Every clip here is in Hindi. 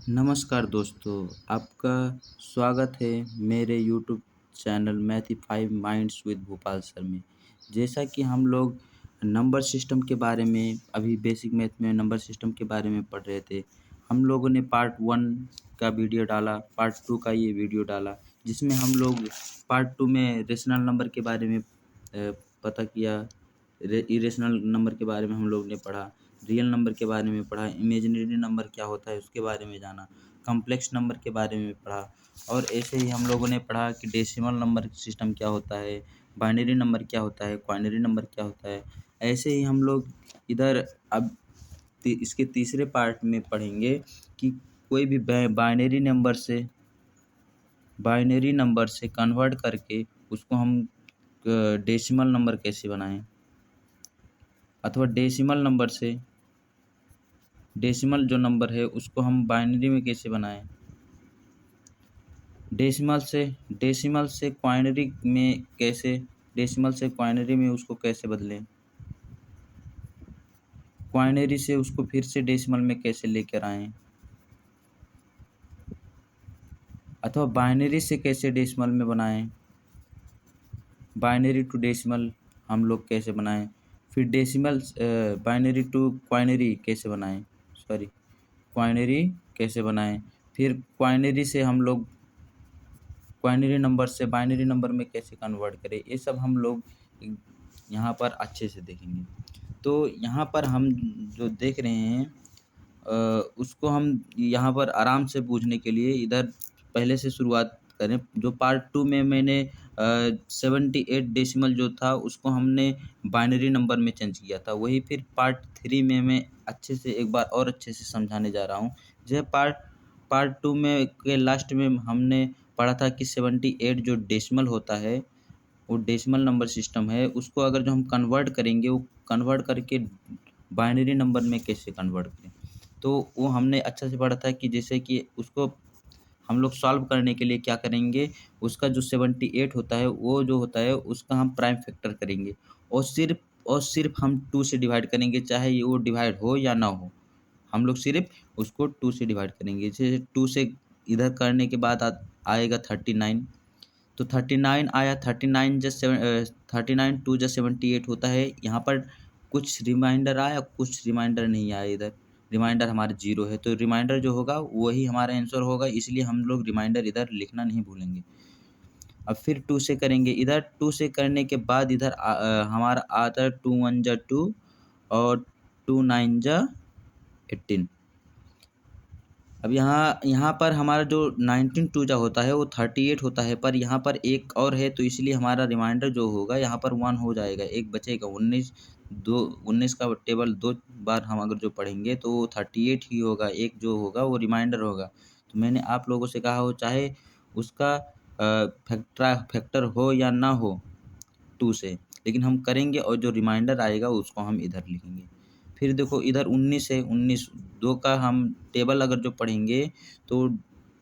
नमस्कार दोस्तों, आपका स्वागत है मेरे YouTube channel math five minds with Bhopal sir में। जैसा कि हम लोग नंबर सिस्टम के बारे में अभी बेसिक मैथ में नंबर सिस्टम के बारे में पढ़ रहे थे। हम लोगों ने पार्ट 1 का वीडियो डाला, पार्ट 2 का ये वीडियो डाला, जिसमें हम लोग पार्ट 2 में रेशनल नंबर के बारे में पता किया, इरेशनल नंबर के बारे में हम लोग ने पढ़ा, रियल नंबर के बारे में पढ़ा, इमेजिनरी नंबर क्या होता है उसके बारे में जाना, कॉम्प्लेक्स नंबर के बारे में पढ़ा। और ऐसे ही हम लोगों ने पढ़ा कि डेसिमल नंबर सिस्टम क्या होता है, बाइनरी नंबर क्या होता है, क्वाइनरी नंबर क्या होता है। ऐसे ही हम लोग इधर अब इसके तीसरे पार्ट में पढ़ेंगे कि कोई भी बाइनरी नंबर से कन्वर्ट करके उसको हम डेसिमल नंबर कैसे बनाएं, अथवा डेसिमल जो नंबर है उसको हम बाइनरी में कैसे बनाएं। डेसिमल से क्वाइनरी में उसको कैसे बदलें, क्वाइनरी से उसको फिर से डेसिमल में कैसे लेकर आएं, अथवा बाइनरी से कैसे डेसिमल में बनाएं, बाइनरी टू डेसिमल हम लोग कैसे बनाएं, फिर बाइनरी टू क्वाइनरी कैसे बनाएं, क्वाइनरी कैसे बनाएं, फिर क्वाइनरी से हम लोग क्वाइनरी नंबर से बाइनरी नंबर में कैसे कन्वर्ट करें। ये सब हम लोग यहाँ पर अच्छे से देखेंगे। तो यहाँ पर हम जो देख रहे हैं उसको हम यहाँ पर आराम से बूझने के लिए इधर पहले से शुरुआत करें। जो पार्ट 2 में मैंने 78 डेसिमल जो था उसको हमने बाइनरी नंबर में चेंज किया था, वही फिर पार्ट 3 में मैं अच्छे से एक बार और अच्छे से समझाने जा रहा हूँ। जैसे पार्ट 2 में के लास्ट में हमने पढ़ा था कि 78 जो डेसिमल होता है वो डेसिमल नंबर सिस्टम है, उसको अगर जो हम कन्वर्ट करेंगे वो कन्वर्ट करके बाइनरी नंबर में कैसे कन्वर्ट करें। तो वो हमने अच्छा से पढ़ा था कि जैसे कि उसको हम लोग सॉल्व करने के लिए क्या करेंगे, उसका जो 78 होता है वो जो होता है उसका हम प्राइम फैक्टर करेंगे और सिर्फ हम 2 से डिवाइड करेंगे, चाहे वो डिवाइड हो या ना हो, हम लोग सिर्फ उसको 2 से डिवाइड करेंगे। जैसे 2 से इधर करने के बाद आएगा 39, तो 39 आया, 39 2 जा 78 होता है। यहाँ पर कुछ रिमाइंडर आया, कुछ रिमाइंडर नहीं आया, इधर रिमाइंडर हमारे 0 है, तो रिमाइंडर जो होगा वही हमारा आंसर होगा, इसलिए हम लोग रिमाइंडर इधर लिखना नहीं भूलेंगे। अब फिर 2 से करेंगे, इधर 2 से करने के बाद इधर हमारा आता है 2 1 जा 2 और 2 9 जा 18। अब यहाँ पर हमारा जो 19 2 जा होता है वो 38 होता है, पर यहाँ पर एक और है, तो इसलिए हमारा रिमाइंडर जो होगा यहाँ पर 1 हो जाएगा, एक बचेगा 19 का टेबल 2 बार हम अगर जो पढ़ेंगे तो वो 38 ही होगा, एक जो होगा वो रिमाइंडर होगा। तो मैंने आप लोगों से कहा हो चाहे उसका फैक्टर हो या ना हो 2 से, लेकिन हम करेंगे और जो रिमाइंडर आएगा उसको हम इधर लिखेंगे। फिर देखो इधर 19 है, 19 2 का हम टेबल अगर जो पढ़ेंगे तो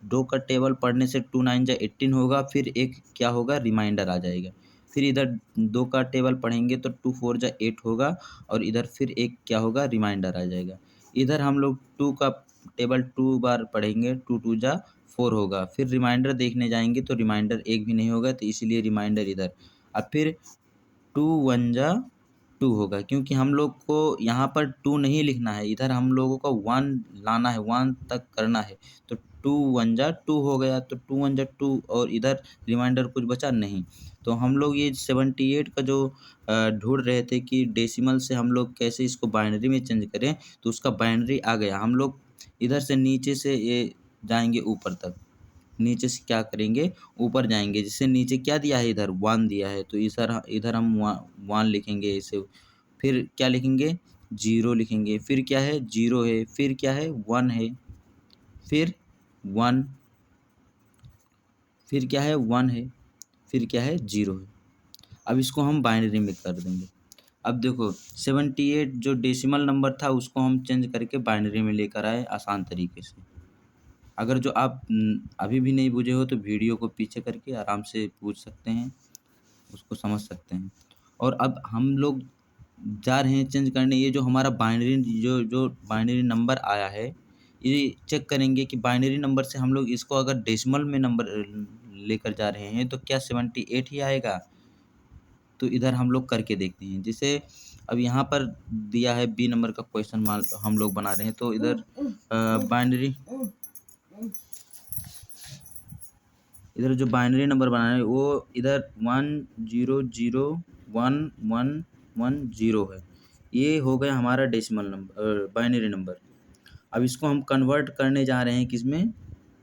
2 का टेबल पढ़ने से 2 9 जा 18 होगा, फिर एक क्या होगा, रिमाइंडर आ जाएगा। फिर इधर 2 का टेबल पढ़ेंगे तो 2 4 जा 8 होगा और इधर फिर एक क्या होगा, रिमाइंडर आ जाएगा। इधर हम लोग 2 का टेबल 2 बार पढ़ेंगे, 2 2 जा 4 होगा, फिर रिमाइंडर देखने जाएंगे तो रिमाइंडर एक भी नहीं होगा, तो इसीलिए रिमाइंडर इधर। अब फिर 2 1 जा 2 होगा, क्योंकि हम लोग को यहाँ पर 2 नहीं लिखना है, इधर हम लोगों को 1 लाना है, 1 तक करना है, तो 2 1 जा 2 हो गया, तो 2 1 जा 2 और इधर रिमाइंडर कुछ बचा नहीं। तो हम लोग ये 78 का जो ढूंढ रहे थे कि डेसिमल से हम लोग कैसे इसको बाइनरी में चेंज करें, तो उसका बाइनरी आ गया। हम लोग इधर से नीचे से ये जाएंगे ऊपर तक, नीचे से क्या करेंगे, ऊपर जाएंगे, जिससे नीचे क्या दिया है, इधर 1 दिया है, तो इधर हम 1 लिखेंगे इसे। फिर क्या लिखेंगे, 0 लिखेंगे, फिर क्या है, 0 है, फिर क्या है, 1 है, फिर 1, फिर क्या है, 1 है, फिर क्या है, 0 है। अब इसको हम बाइनरी में कर देंगे। अब देखो 78 जो डेसिमल नंबर था उसको हम चेंज करके बाइनरी में लेकर आए आसान तरीके से। अगर जो आप अभी भी नहीं बूझे हो तो वीडियो को पीछे करके आराम से पूछ सकते हैं, उसको समझ सकते हैं। और अब हम लोग जा रहे हैं चेंज करने, ये जो हमारा बाइनरी जो बाइनरी नंबर आया है ये चेक करेंगे कि बाइनरी नंबर से हम लोग इसको अगर डेसिमल में नंबर लेकर जा रहे हैं तो क्या 78 ही आएगा? तो इधर हम लोग करके देखते हैं। जैसे अब यहाँ पर दिया है बी नंबर का क्वेश्चन मान हम लोग बना रहे हैं, तो इधर बाइनरी इधर जो बाइनरी नंबर बनाना है वो इधर 10011110 है। ये हो गया हमारा डेसिमल नंबर बाइनरी नंबर। अब इसको हम कन्वर्ट करने जा रहे हैं किसमें?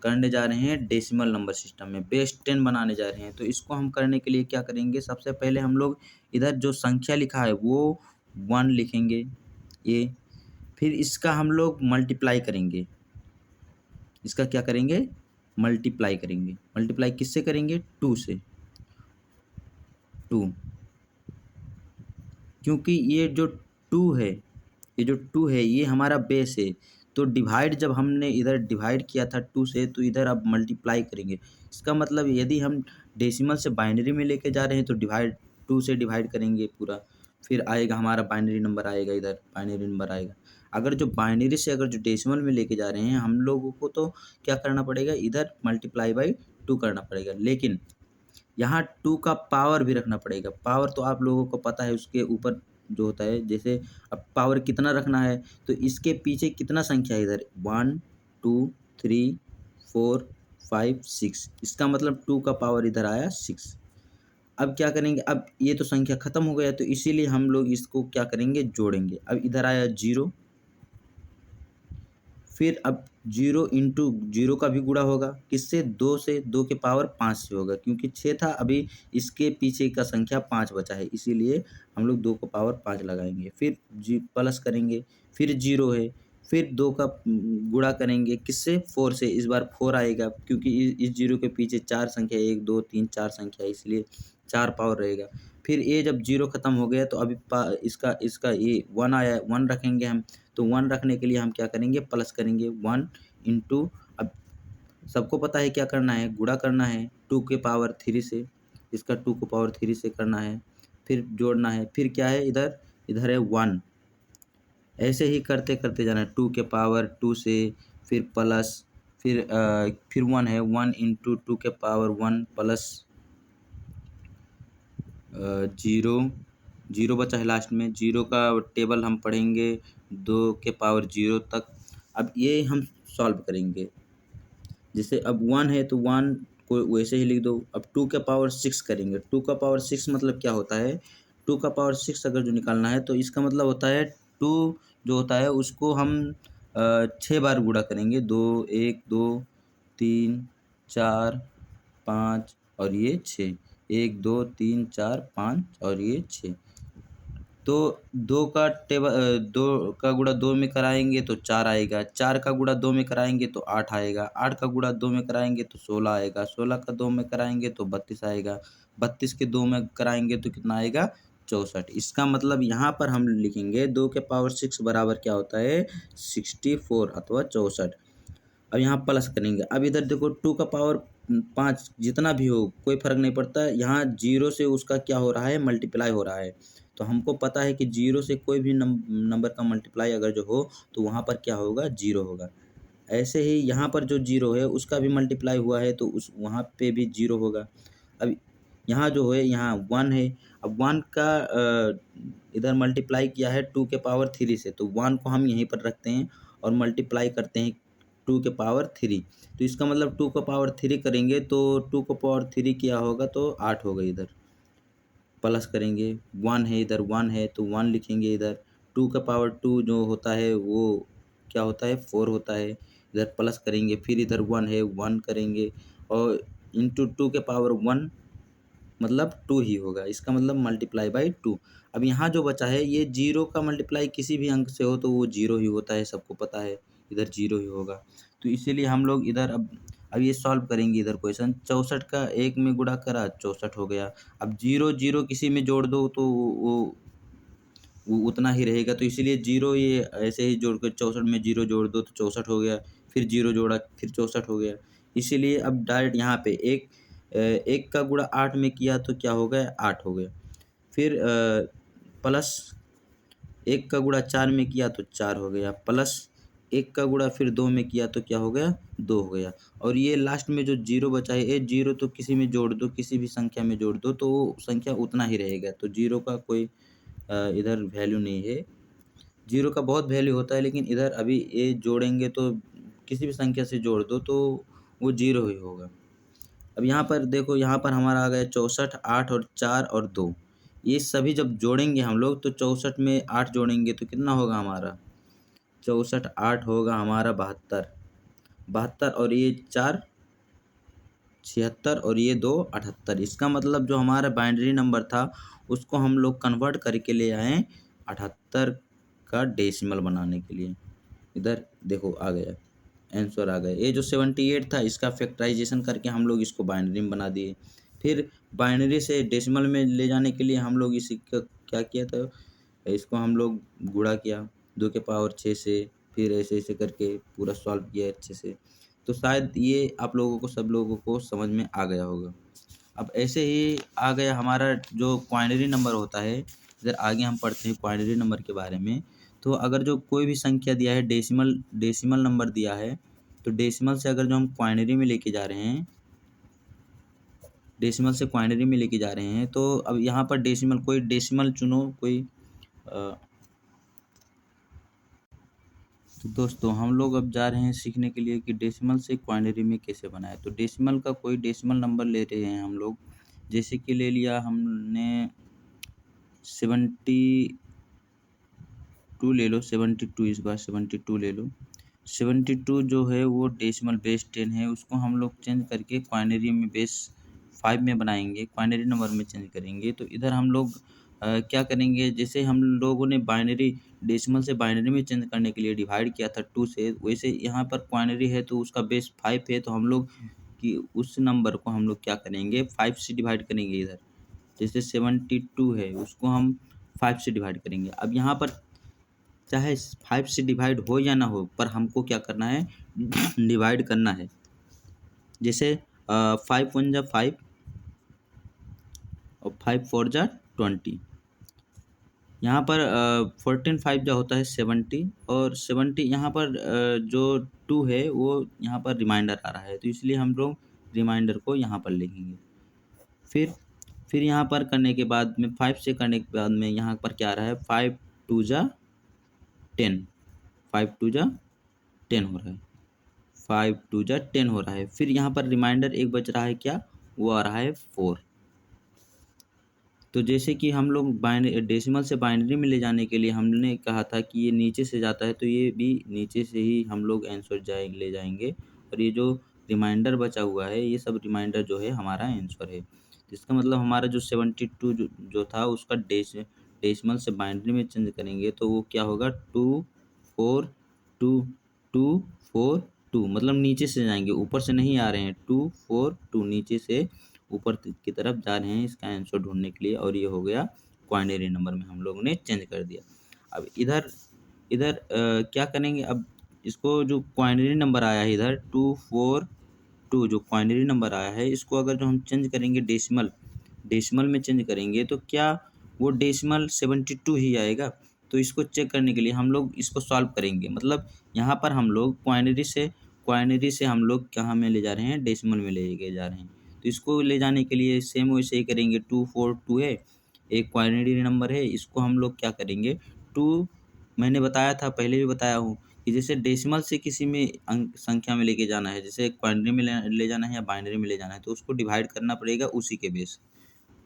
करने जा रहे हैं डेसिमल नंबर सिस्टम में, बेस 10 बनाने जा रहे हैं। तो इसको हम करने के लिए क्या करेंगे? सबसे पहले हम लोग इधर जो संख्या लिखा है वो 1 लिखेंगे ये, फिर इसका हम लोग मल्टीप्लाई करेंगे। इसका क्या करेंगे? मल्टीप्लाई करेंगे। मल्टीप्लाई किससे करेंगे? 2 से। 2 क्योंकि ये जो 2 है, ये जो 2 है ये हमारा बेस है। तो डिवाइड जब हमने इधर डिवाइड किया था 2 से, तो इधर अब मल्टीप्लाई करेंगे। इसका मतलब यदि हम डेसिमल से बाइनरी में लेके जा रहे हैं तो 2 से डिवाइड करेंगे पूरा, फिर आएगा हमारा बाइनरी नंबर आएगा, इधर बाइनरी नंबर आएगा। अगर जो बाइनरी से अगर जो डेसिमल में लेके जा रहे हैं हम लोगों को, तो क्या करना पड़ेगा? इधर मल्टीप्लाई बाई 2 करना पड़ेगा। लेकिन यहाँ 2 का पावर भी रखना पड़ेगा। पावर तो आप लोगों को पता है उसके ऊपर जो होता है, जैसे अब पावर कितना रखना है तो इसके पीछे कितना संख्या है इधर 1 2 3 4 5 6, इसका मतलब 2 का पावर इधर आया 6। अब क्या करेंगे? अब ये तो संख्या खत्म हो गया, तो इसीलिए हम लोग इसको क्या करेंगे? जोड़ेंगे। अब इधर आया 0, फिर अब 0 इंटू 0 का भी गुणा होगा किससे? 2 से। 2 के पावर 5 से होगा, क्योंकि 6 था, अभी इसके पीछे का संख्या 5 बचा है, इसीलिए हम लोग 2 को पावर 5 लगाएंगे। फिर प्लस करेंगे, फिर 0 है, फिर 2 का गुणा करेंगे किससे? 4 से। इस बार 4 आएगा, क्योंकि इस 0 के पीछे 4 संख्या 1 2 3 4 संख्या है, इसलिए 4 पावर रहेगा। फिर ये जब 0 खत्म हो गया तो अभी इसका ये 1 आया, 1 रखेंगे हम। तो 1 रखने के लिए हम क्या करेंगे? प्लस करेंगे 1 इंटू, अब सबको पता है क्या करना है? गुणा करना है 2 के पावर 3 से, इसका 2 को पावर 3 से करना है, फिर जोड़ना है। फिर क्या है? इधर है 1। ऐसे ही करते करते जाना है 2 के पावर 2 से, फिर प्लस, फिर 1 है, 1 इंटू 2 के पावर 1 प्लस 0 0 बचा है लास्ट में। 0 का टेबल हम पढ़ेंगे 2 के पावर 0 तक। अब ये हम सॉल्व करेंगे। जैसे अब 1 है तो 1 को वैसे ही लिख दो। अब 2 का पावर 6 करेंगे। 2 का पावर 6 मतलब क्या होता है? 2 का पावर 6 अगर जो निकालना है तो इसका मतलब होता है 2 जो होता है उसको हम 6 बार गुणा करेंगे। 2 1 2 3 4 5 और ये 6, 1 2 3 4 5 और ये 6। तो 2 का गुणा 2 में कराएंगे तो 4 आएगा। 4 का गुणा 2 में कराएंगे तो 8 आएगा। 8 का गुणा 2 में कराएंगे तो 16 आएगा। 16 का 2 में कराएंगे तो 32 आएगा। 32 के 2 में कराएंगे तो कितना आएगा? 64। इसका मतलब यहाँ पर हम लिखेंगे 2 के पावर 6 बराबर क्या होता है? 64 अथवा 64। अब यहाँ प्लस करेंगे। अब इधर देखो 2 का पावर 5 जितना भी हो कोई फ़र्क नहीं पड़ता। यहाँ 0 से उसका क्या हो रहा है? मल्टीप्लाई हो रहा है। तो हमको पता है कि 0 से कोई भी नंबर का मल्टीप्लाई अगर जो हो तो वहाँ पर क्या होगा? 0 होगा। ऐसे ही यहाँ पर जो 0 है उसका भी मल्टीप्लाई हुआ है तो वहाँ पे भी 0 होगा। अब यहाँ जो है यहाँ 1 है। अब 1 का इधर मल्टीप्लाई किया है 2 के पावर 3 से, तो 1 को हम यहीं पर रखते हैं और मल्टीप्लाई करते हैं 2 के पावर 3। तो इसका मतलब 2 का पावर 3 करेंगे तो 2 का पावर 3 क्या होगा? तो 8 होगा। इधर प्लस करेंगे, 1 है, इधर 1 है तो 1 लिखेंगे। इधर 2 का पावर 2 जो होता है वो क्या होता है? 4 होता है। इधर प्लस करेंगे, फिर इधर 1 है, 1 करेंगे और इंटू 2 के पावर 1 मतलब 2 ही होगा। इसका मतलब मल्टीप्लाई बाई 2। अब यहाँ जो बचा है ये 0 का मल्टीप्लाई किसी भी अंक से हो तो वो 0 ही होता है, सबको पता है। इधर 0 ही होगा। तो इसीलिए हम लोग इधर अब ये सॉल्व करेंगे। इधर क्वेश्चन 64 का 1 में गुणा करा 64 हो गया। अब 0 0 किसी में जोड़ दो तो वो उतना ही रहेगा। तो इसीलिए 0 ये ऐसे ही जोड़ कर 64 में 0 जोड़ दो तो 64 हो गया। फिर 0 जोड़ा फिर 64 हो गया। इसीलिए अब डायरेक्ट यहाँ पे 1 का गुणा 8 में किया तो क्या हो गया? 8 हो गया। फिर प्लस 1 का गुणा 4 में किया तो 4 हो गया। प्लस 1 का गुणा फिर 2 में किया तो क्या हो गया, 2 हो गया। और ये लास्ट में जो 0 बचा है, ये 0 तो किसी में जोड़ दो, किसी भी संख्या में जोड़ दो तो वो संख्या उतना ही रहेगा। तो 0 का कोई इधर वैल्यू नहीं है। 0 का बहुत वैल्यू होता है, लेकिन इधर अभी ये जोड़ेंगे तो किसी भी संख्या से जोड़ दो तो वो 0 ही होगा। अब यहाँ पर देखो, यहाँ पर हमारा आ गया 64, 8 और 4 और 2। ये सभी जब जोड़ेंगे हम लोग तो 64 में 8 जोड़ेंगे तो कितना होगा हमारा, 64 8 होगा हमारा 72। 72 और ये 4 76 और ये 2 78। इसका मतलब जो हमारा बाइनरी नंबर था उसको हम लोग कन्वर्ट करके ले आए 78 का डेसिमल बनाने के लिए। इधर देखो आ गया, आंसर आ गया। ये जो 78 था इसका फैक्टराइजेशन करके हम लोग इसको बाइनरी में बना दिए। फिर बाइनरी से डेसिमल में ले जाने के लिए हम लोग इसी का क्या किया था, इसको हम लोग गुणा किया 2 के पावर 6 से, फिर ऐसे ऐसे करके पूरा सॉल्व किया अच्छे से। तो शायद ये आप लोगों को, सब लोगों को समझ में आ गया होगा। अब ऐसे ही आ गया हमारा जो क्वाइनरी नंबर होता है। इधर आगे हम पढ़ते हैं क्वाइनरी नंबर के बारे में। तो अगर जो कोई भी संख्या दिया है, डेसिमल नंबर दिया है, तो डेसिमल से अगर जो हम क्वाइनरी में लेके जा रहे हैं, डेसिमल से क्वाइनरी में लेके जा रहे हैं, तो अब यहाँ पर डेसिमल, कोई डेसिमल चुनो कोई। तो दोस्तों हम लोग अब जा रहे हैं सीखने के लिए कि डेसिमल से क्वाइनरी में कैसे बनाए। तो डेसिमल का कोई डेसिमल नंबर ले रहे हैं हम लोग, जैसे कि ले लिया हमने 72 ले लो, 72 इस बार 72 ले लो। 72 जो है वो डेसिमल बेस 10 है, उसको हम लोग चेंज करके क्वाइनरी में बेस 5 में बनाएंगे, क्वाइनरी नंबर में चेंज करेंगे। तो इधर हम लोग क्या करेंगे, जैसे हम लोगों ने बाइनरी डेसिमल से बाइनरी में चेंज करने के लिए डिवाइड किया था 2 से, वैसे यहाँ पर क्वाइनरी है तो उसका बेस 5 है, तो हम लोग कि उस नंबर को हम लोग क्या करेंगे, 5 से डिवाइड करेंगे। इधर जैसे 72 है उसको हम 5 से डिवाइड करेंगे। अब यहाँ पर चाहे 5 से डिवाइड हो या ना हो, पर हमको क्या करना है, डिवाइड करना है। जैसे 5 1 जा 5 और 5 4 जा 20। यहाँ पर 14 5 जो होता है 70, और 70 यहाँ पर जो 2 है वो यहाँ पर रिमाइंडर आ रहा है, तो इसलिए हम लोग रिमाइंडर को यहाँ पर लिखेंगे। फिर यहाँ पर करने के बाद में 5 से करने के बाद में यहाँ पर क्या आ रहा है, 5 2 जा 10, 5 2 जा 10 हो रहा है, 5 2 जा 10 हो रहा है। फिर यहाँ पर रिमाइंडर एक बच रहा है, क्या वो आ रहा है 4। तो जैसे कि हम लोग डेसिमल से बाइनरी में ले जाने के लिए हमने कहा था कि ये नीचे से जाता है, तो ये भी नीचे से ही हम लोग आंसर ले जाएंगे। और ये जो रिमाइंडर बचा हुआ है, ये सब रिमाइंडर जो है हमारा आंसर है। तो इसका मतलब हमारा जो 72 जो था उसका डेसिमल से बाइनरी में चेंज करेंगे तो वो क्या होगा, 2 4 2 2 4 2, मतलब नीचे से जाएंगे, ऊपर से नहीं आ रहे हैं। 2 4 2 नीचे से ऊपर की तरफ जा रहे हैं इसका आंसर ढूंढने के लिए। और ये हो गया क्वाइनरी नंबर में हम लोगों ने चेंज कर दिया। अब इधर इधर क्या करेंगे, अब इसको जो क्वाइनरी नंबर आया है इधर 2 4 2 जो क्वाइनरी नंबर आया है, इसको अगर जो हम चेंज करेंगे डेसिमल में चेंज करेंगे तो क्या वो डेसिमल 72 ही आएगा। तो इसको चेक करने के लिए हम लोग इसको सॉल्व करेंगे। मतलब यहाँ पर हम लोग क्वाइनरी से हम लोग कहाँ में ले जा रहे हैं, डेसिमल में ले जा रहे हैं। तो इसको ले जाने के लिए सेम वैसे ही करेंगे। 2 4 2 है, एक क्वाइनरी नंबर है, इसको हम लोग क्या करेंगे, 2 मैंने बताया था, पहले भी बताया हूँ कि जैसे डेसिमल से किसी में अंक संख्या में लेके जाना है, जैसे क्वाइनरी में ले जाना है या बाइनरी में ले जाना है, तो उसको डिवाइड करना पड़ेगा उसी के बेस।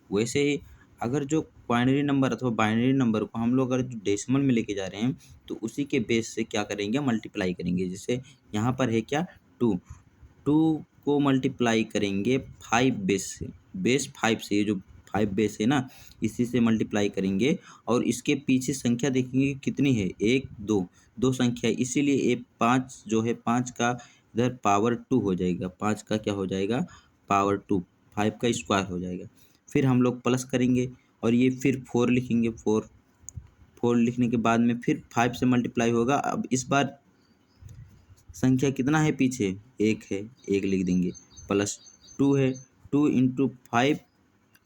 वैसे ही अगर जो क्वाइनरी नंबर अथवा बाइनरी नंबर को हम लोग अगर डेसिमल में लेके जा रहे हैं तो उसी के बेस से क्या करेंगे, मल्टीप्लाई करेंगे। जैसे यहाँ पर है क्या, 2 को मल्टीप्लाई करेंगे 5 बेस से, बेस 5 से, ये जो 5 बेस है ना, इसी से मल्टीप्लाई करेंगे। और इसके पीछे संख्या देखेंगे कितनी है, 1 2 2 संख्या, इसीलिए ये 5 जो है 5 का इधर पावर 2 हो जाएगा, 5 का क्या हो जाएगा, पावर 2, 5 का स्क्वायर हो जाएगा। फिर हम लोग प्लस करेंगे और ये फिर 4 लिखेंगे, 4 लिखने के बाद में फिर 5 से मल्टीप्लाई होगा। अब इस बार संख्या कितना है पीछे, 1 है, 1 लिख देंगे, प्लस 2 है, 2 इंटू 5।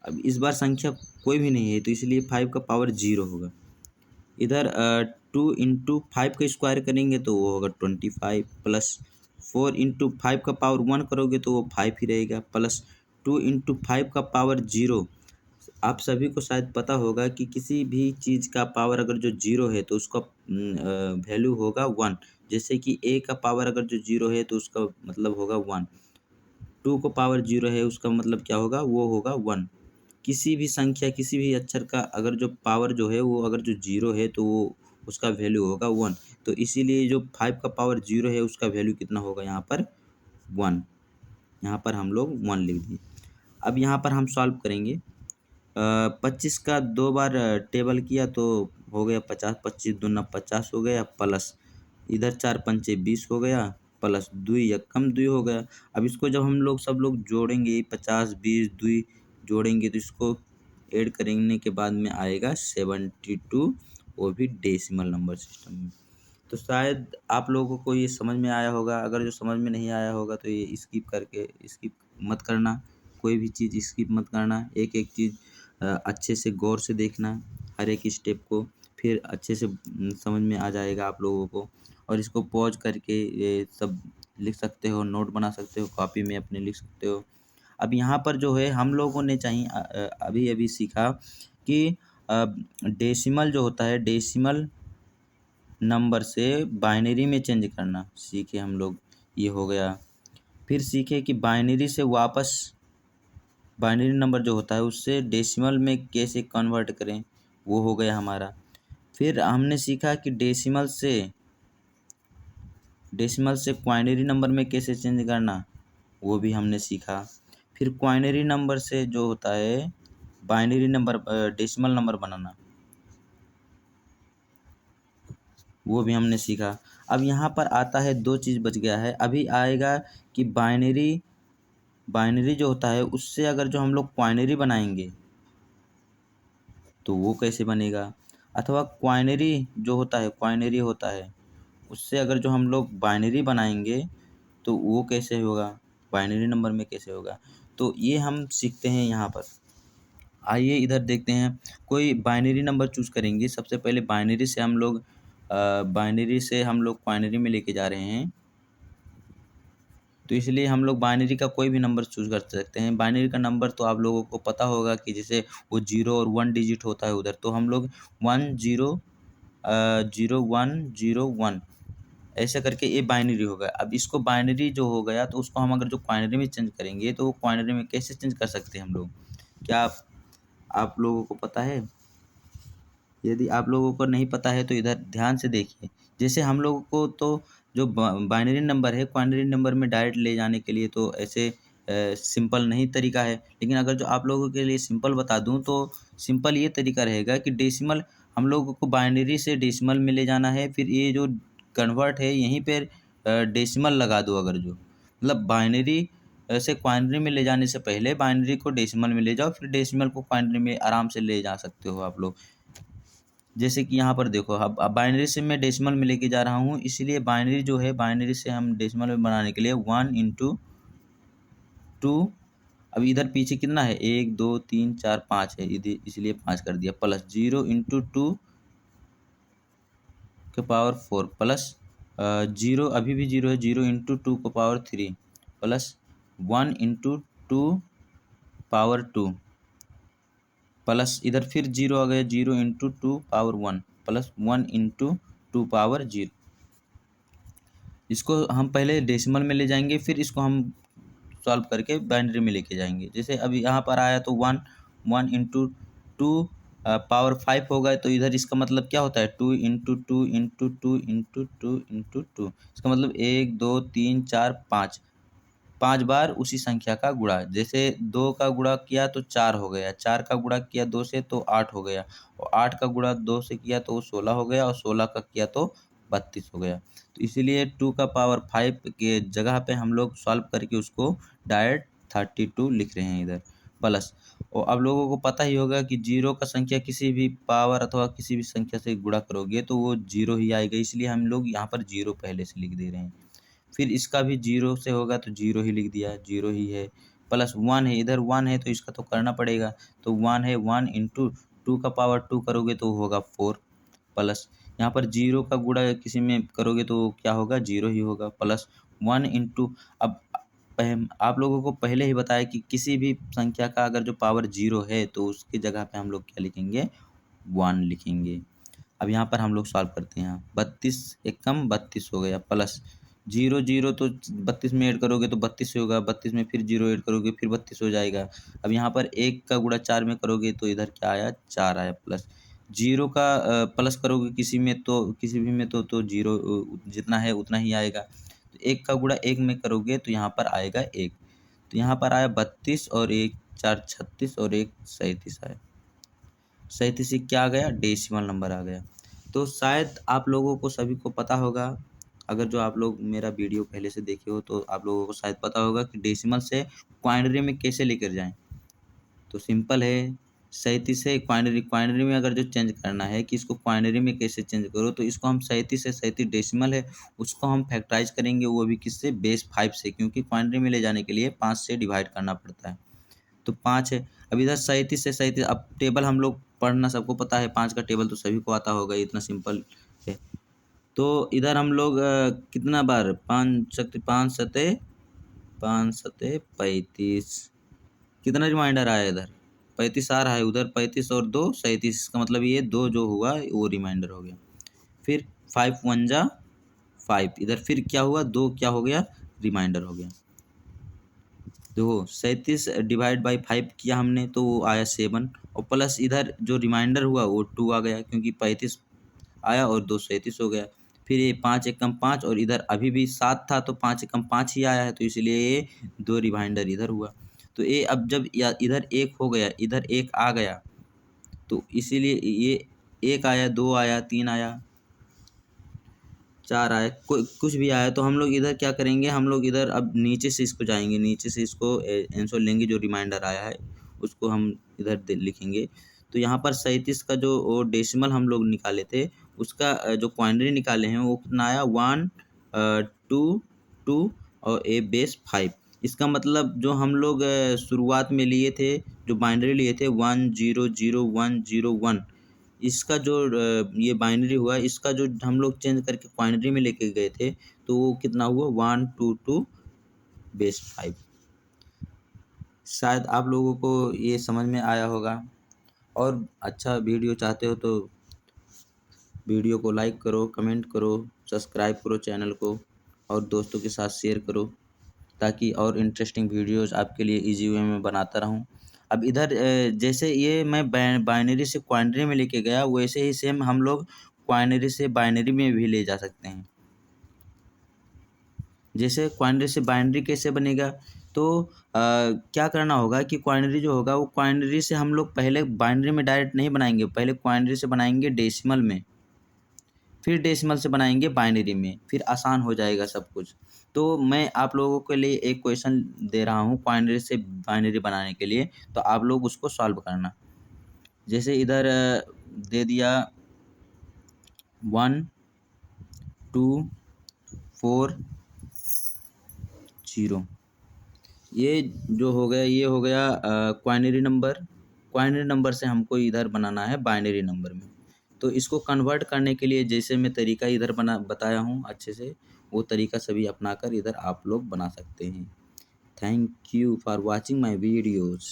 अब इस बार संख्या कोई भी नहीं है तो इसलिए 5 का पावर 0 होगा। इधर 2 × 5 का स्क्वायर करेंगे तो वो होगा 25 प्लस 4 × 5 का पावर 1 करोगे तो वो 5 ही रहेगा प्लस 2 × 5 का पावर 0। आप सभी को शायद पता होगा कि किसी भी चीज़ का पावर अगर जो 0 है तो उसका वैल्यू होगा 1। जैसे कि a का पावर अगर जो 0 है तो उसका मतलब होगा 1। 2 को पावर 0 है उसका मतलब क्या होगा, वो होगा 1। किसी भी संख्या किसी भी अक्षर का अगर जो पावर जो है वो अगर जो 0 है तो वो उसका वैल्यू होगा 1। तो इसीलिए जो 5 का पावर 0 है उसका वैल्यू कितना होगा यहाँ पर 1। यहाँ पर हम लोग 1 लिख दिए। अब यहाँ पर हम सॉल्व करेंगे। 25 का 2 बार टेबल किया तो हो गया 50, 25 दूना 50 हो गया प्लस इधर 4 पंचे 20 हो गया प्लस 2 या कम 2 हो गया। अब इसको जब हम लोग सब लोग जोड़ेंगे 50, 20, 2 जोड़ेंगे तो इसको ऐड करने के बाद में आएगा 72, वो भी डेसिमल नंबर सिस्टम में। तो शायद आप लोगों को ये समझ में आया होगा। अगर जो समझ में नहीं आया होगा तो ये स्किप मत करना, कोई भी चीज़ स्किप मत करना। एक एक चीज़ अच्छे से गौर से देखना, हर एक स्टेप को, फिर अच्छे से समझ में आ जाएगा आप लोगों को। और इसको पॉज करके ये सब लिख सकते हो, नोट बना सकते हो, कॉपी में अपने लिख सकते हो। अब यहाँ पर जो है हम लोगों ने अभी अभी सीखा कि डेसिमल जो होता है, डेसिमल नंबर से बाइनरी में चेंज करना सीखे हम लोग, ये हो गया। फिर सीखे कि बाइनरी से वापस बाइनरी नंबर जो होता है उससे डेसिमल में कैसे कन्वर्ट करें, वो हो गया हमारा। फिर हमने सीखा कि डेसिमल से क्वाइनरी नंबर में कैसे चेंज करना, वो भी हमने सीखा। फिर क्वाइनरी नंबर से जो होता है बाइनरी नंबर डेसिमल नंबर बनाना, वो भी हमने सीखा। अब यहाँ पर आता है 2 चीज़ बच गया है। अभी आएगा कि बाइनरी जो होता है उससे अगर जो हम लोग क्वाइनरी बनाएंगे तो वो कैसे बनेगा, अथवा क्वाइनरी होता है उससे अगर जो हम लोग बाइनरी बनाएंगे तो वो कैसे होगा, बाइनरी नंबर में कैसे होगा। तो ये हम सीखते हैं यहाँ पर। आइए इधर देखते हैं। कोई बाइनरी नंबर चूज़ करेंगे। सबसे पहले बाइनरी से हम लोग क्वाइनरी में लेके जा रहे हैं, तो इसलिए हम लोग बाइनरी का कोई भी नंबर चूज़ कर सकते हैं। बाइनरी का नंबर तो आप लोगों को पता होगा कि जैसे वो 0 और 1 डिजिट होता है उधर, तो हम लोग 1 0 ऐसे करके ये बाइनरी हो गया। अब इसको बाइनरी जो हो गया तो उसको हम अगर जो क्वाइनरी में चेंज करेंगे तो वो क्वाइनरी में कैसे चेंज कर सकते हैं हम लोग, क्या आप लोगों को पता है? यदि आप लोगों को नहीं पता है तो इधर ध्यान से देखिए। जैसे हम लोगों को तो जो बाइनरी नंबर है क्वाइनरी नंबर में डायरेक्ट ले जाने के लिए तो ऐसे सिंपल नहीं तरीका है, लेकिन अगर जो आप लोगों के लिए सिंपल बता दूं तो सिंपल ये तरीका रहेगा कि डेसिमल हम लोगों को बाइनरी से डेसिमल में ले जाना है। फिर ये जो कन्वर्ट है यहीं पर डेसिमल लगा दो। अगर जो मतलब बाइनरी से क्वाइनरी में ले जाने से पहले बाइनरी को डेसिमल में ले जाओ, फिर डेसिमल को क्वाइनरी में आराम से ले जा सकते हो आप लोग। जैसे कि यहाँ पर देखो, अब बाइनरी से मैं डेसिमल में लेके जा रहा हूँ, इसीलिए बाइनरी जो है बाइनरी से हम डेसिमल में बनाने के लिए 1 × 2। अब इधर पीछे कितना है, 1 2 3 4 5 है, इधर इसलिए 5 कर दिया, प्लस 0 × 2 के पावर 4 प्लस 0 अभी भी 0 है, 0 × 2 को पावर 3 प्लस 1 × 2 पावर 2 प्लस इधर फिर 0 आ गया, 0 × 2 पावर 1 प्लस 1 × 2 पावर 0। इसको हम पहले डेसिमल में ले जाएंगे, फिर इसको हम सॉल्व करके बाइनरी में लेके जाएंगे। जैसे अभी यहाँ पर आया तो 1 × 2 पावर 5 होगा, तो इधर इसका मतलब क्या होता है, 2 × 2 × 2 × 2 × 2। इसका मतलब 1 2 3 4 5 बार उसी संख्या का गुणा। जैसे 2 का गुणा किया तो 4 हो गया, 4 का गुणा किया 2 से तो 8 हो गया, और 8 का गुणा 2 से किया तो 16 हो गया, और 16 का किया तो 32 हो गया। तो इसीलिए 2 का पावर 5 के जगह पे हम लोग सॉल्व करके उसको डायरेक्ट 32 लिख रहे हैं इधर प्लस। और अब लोगों को पता ही होगा कि 0 का संख्या किसी भी पावर अथवा किसी भी संख्या से गुणा करोगे तो वो 0 ही आएगा, इसलिए हम लोग यहाँ पर 0 पहले से लिख दे रहे हैं। फिर इसका भी 0 से होगा तो 0 ही लिख दिया, 0 ही है, प्लस 1 है, इधर 1 है तो इसका तो करना पड़ेगा, तो 1 है, 1 × 2 का पावर 2 करोगे तो होगा 4 प्लस यहाँ पर 0 का गुणा किसी में करोगे तो क्या होगा, 0 ही होगा। प्लस 1 इंटू, अब आप लोगों को पहले ही बताया कि किसी भी संख्या का अगर जो पावर 0 है तो उसकी जगह पे हम लोग क्या लिखेंगे, 1 लिखेंगे। अब यहाँ पर हम लोग सॉल्व करते हैं। 32 एकम 32 हो गया, प्लस 0 0 तो 32 में ऐड करोगे तो 32 होगा, 32 में फिर 0 ऐड करोगे फिर 32 हो जाएगा। अब यहाँ पर 1 का गुणा 4 में करोगे तो इधर क्या आया, 4 आया। प्लस 0 का प्लस करोगे किसी में तो किसी भी में तो 0 जितना है उतना ही आएगा। तो 1 का गुणा 1 में करोगे तो यहाँ पर आएगा 1। तो यहाँ पर आया 32 और 1 4 36 और 1 37 आया। 37 से क्या आ गया, डेसिमल नंबर आ गया। तो शायद आप लोगों को सभी को पता होगा, अगर जो आप लोग मेरा वीडियो पहले से देखे हो तो आप लोगों को शायद पता होगा कि डेसिमल से क्वाइनरी में कैसे लेकर जाएं। तो सिंपल है, 37 से क्वाइनरी में अगर जो चेंज करना है कि इसको क्वाइनरी में कैसे चेंज करो, तो इसको हम 37 से 37 डेसिमल है उसको हम फैक्टराइज करेंगे, वो भी किससे, बेस 5 से, क्योंकि क्वाइनरी में ले जाने के लिए 5 से डिवाइड करना पड़ता है। तो 5 है। अब इधर 37 से 37, अब टेबल हम लोग पढ़ना सबको पता है, 5 का टेबल तो सभी को आता होगा, इतना सिंपल है। तो इधर हम लोग कितना बार 5 सते 35, कितना रिमाइंडर आया इधर, 35 आ रहा है, उधर 35 और 2 37, इसका मतलब ये 2 जो हुआ वो रिमाइंडर हो गया। फिर 5 1 जा 5, इधर फिर क्या हुआ, 2 क्या हो गया, रिमाइंडर हो गया। देखो 37 डिवाइड बाई 5 किया हमने तो वो आया 7, और प्लस इधर जो रिमाइंडर हुआ वो 2 आ गया, क्योंकि 35 आया और 2 37 हो गया। फिर ये 5 एकम 5, और इधर अभी भी 7 था तो 5 एकम 5 ही आया है, तो इसलिए ये 2 रिमाइंडर इधर हुआ। तो ये अब जब इधर 1 हो गया, इधर 1 आ गया, तो इसीलिए ये 1 आया, 2 आया, 3 आया, 4 आया, कोई कुछ भी आया, तो हम लोग इधर क्या करेंगे, हम लोग इधर अब नीचे से इसको जाएंगे, नीचे से इसको आंसर लेंगे, जो रिमाइंडर आया है उसको हम इधर लिखेंगे। तो यहाँ पर 37 का जो वो डेसिमल हम लोग निकाले थे, उसका जो क्वाइनरी निकाले हैं वो कितना आया, 1 2 2 और ए बेस 5। इसका मतलब जो हम लोग शुरुआत में लिए थे, जो बाइनरी लिए थे 1 0 0 1 0 1, इसका जो ये बाइनरी हुआ, इसका जो हम लोग चेंज करके क्वाइनरी में लेके गए थे, तो वो कितना हुआ, 1 2 2 बेस 5। शायद आप लोगों को ये समझ में आया होगा। और अच्छा वीडियो चाहते हो तो वीडियो को लाइक करो, कमेंट करो, सब्सक्राइब करो चैनल को, और दोस्तों के साथ शेयर करो, ताकि और इंटरेस्टिंग वीडियोज़ आपके लिए ईजी वे में बनाता रहूँ। अब इधर जैसे ये मैं बाइनरी से क्वाइनरी में लेके गया, वैसे ही सेम हम लोग क्वाइनरी से बाइनरी में भी ले जा सकते हैं। जैसे क्वाइनरी से बाइनरी कैसे बनेगा, तो क्या करना होगा कि क्वाइनरी जो होगा वो क्वाइनरी से हम लोग पहले बाइनरी में डायरेक्ट नहीं बनाएंगे, पहले क्वाइनरी से बनाएंगे डेसिमल में, फिर डेसिमल से बनाएंगे बाइनरी में, फिर आसान हो जाएगा सब कुछ। तो मैं आप लोगों के लिए एक क्वेश्चन दे रहा हूँ क्वाइनरी से बाइनरी बनाने के लिए, तो आप लोग उसको सॉल्व करना। जैसे इधर दे दिया 1 2 4 0, ये जो हो गया, ये हो गया क्वाइनरी नंबर। क्वाइनरी नंबर से हमको इधर बनाना है बाइनरी नंबर में। तो इसको कन्वर्ट करने के लिए जैसे मैं तरीका इधर बताया हूँ अच्छे से, वो तरीका सभी अपनाकर इधर आप लोग बना सकते हैं। Thank you for watching my videos.